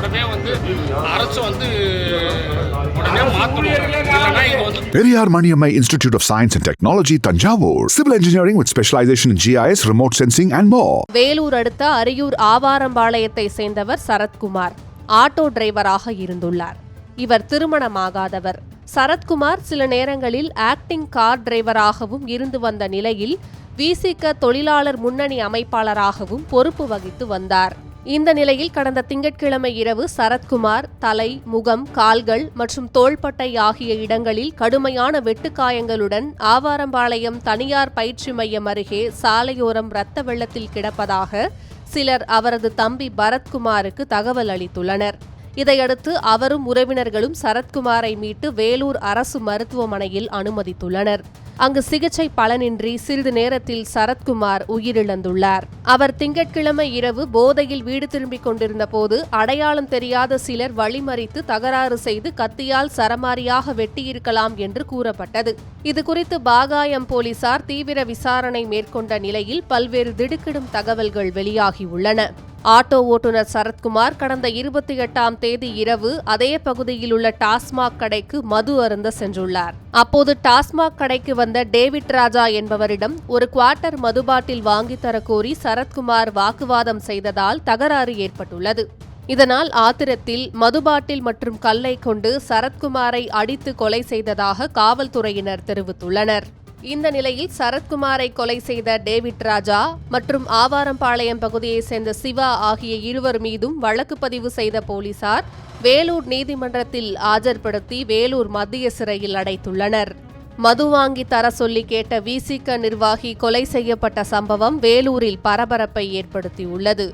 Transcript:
உடனே அரசு உடனே மாற்றணும். Periyar Maniammai Institute of Science and Technology, Tanjavur. Civil engineering with specialization in GIS, remote sensing and more. Vellore அடுத்த அரியூர் ஆவாரம்பாளையத்தை சேர்ந்தவர் சரத்குமார் ஆட்டோ டிரைவராக இருந்துள்ளார். இவர் திருமணமாகாதவர். சரத்குமார் சில நேரங்களில் ஆக்டிங் கார் டிரைவராகவும் இருந்து வந்த நிலையில் விசிக தொழிலாளர் முன்னணி அமைப்பாளராகவும் பொறுப்பு வகித்து வந்தார். இந்த நிலையில் கடந்த திங்கட்கிழமை இரவு சரத்குமார் தலை, முகம், கால்கள் மற்றும் தோள்பட்டை ஆகிய இடங்களில் கடுமையான வெட்டுக்காயங்களுடன் ஆவாரம்பாளையம் தனியார் பயிற்சி மையம் அருகே சாலையோரம் இரத்த வெள்ளத்தில் கிடப்பதாக சிலர் அவரது தம்பி பரத்குமாருக்கு தகவல் அளித்துள்ளனர். இதையடுத்து அவரும் உறவினர்களும் சரத்குமாரை மீட்டு வேலூர் அரசு மருத்துவமனையில் அனுமதித்துள்ளனர். அங்கு சிகிச்சை பலனின்றி சிறிது நேரத்தில் சரத்குமார் உயிரிழந்துள்ளார். அவர் திங்கட்கிழமை இரவு போதையில் வீடு திரும்பிக் கொண்டிருந்த போது அடையாளம் தெரியாத சிலர் வழிமறித்து தகராறு செய்து கத்தியால் சரமாரியாக வெட்டியிருக்கலாம் என்று கூறப்பட்டது. இதுகுறித்து பாகாயம் போலீசார் தீவிர விசாரணை மேற்கொண்ட நிலையில் பல்வேறு திடுக்கிடும் தகவல்கள் வெளியாகியுள்ளன. ஆட்டோ ஓட்டுநர் சரத்குமார் கடந்த 28ஆம் தேதி இரவு அதே பகுதியில் உள்ள டாஸ்மாக் கடைக்கு மது அருந்த சென்றுள்ளார். அப்போது டாஸ்மாக் கடைக்கு வந்த டேவிட் ராஜா என்பவரிடம் ஒரு குவார்ட்டர் மது பாட்டில் வாங்கித் தரக் கோரி சரத்குமார் வாக்குவாதம் செய்ததால் தகராறு ஏற்பட்டுள்ளது. இதனால் ஆத்திரத்தில் மது பாட்டில் மற்றும் கல்லை கொண்டு சரத்குமாரை அடித்து கொலை செய்ததாக காவல்துறையினர் தெரிவித்துள்ளனர். இந்த நிலையில் சரத்குமாரை கொலை செய்த டேவிட் ராஜா மற்றும் ஆவாரம்பாளையம் பகுதியைச் சேர்ந்த சிவா ஆகிய இருவர் மீதும் வழக்கு பதிவு செய்த போலீசார் வேலூர் நீதிமன்றத்தில் ஆஜர்படுத்தி வேலூர் மத்திய சிறையில் அடைத்துள்ளனர். மது வாங்கி தர சொல்லி கேட்ட விசிக நிர்வாகி கொலை செய்யப்பட்ட சம்பவம் வேலூரில் பரபரப்பை ஏற்படுத்தியுள்ளது.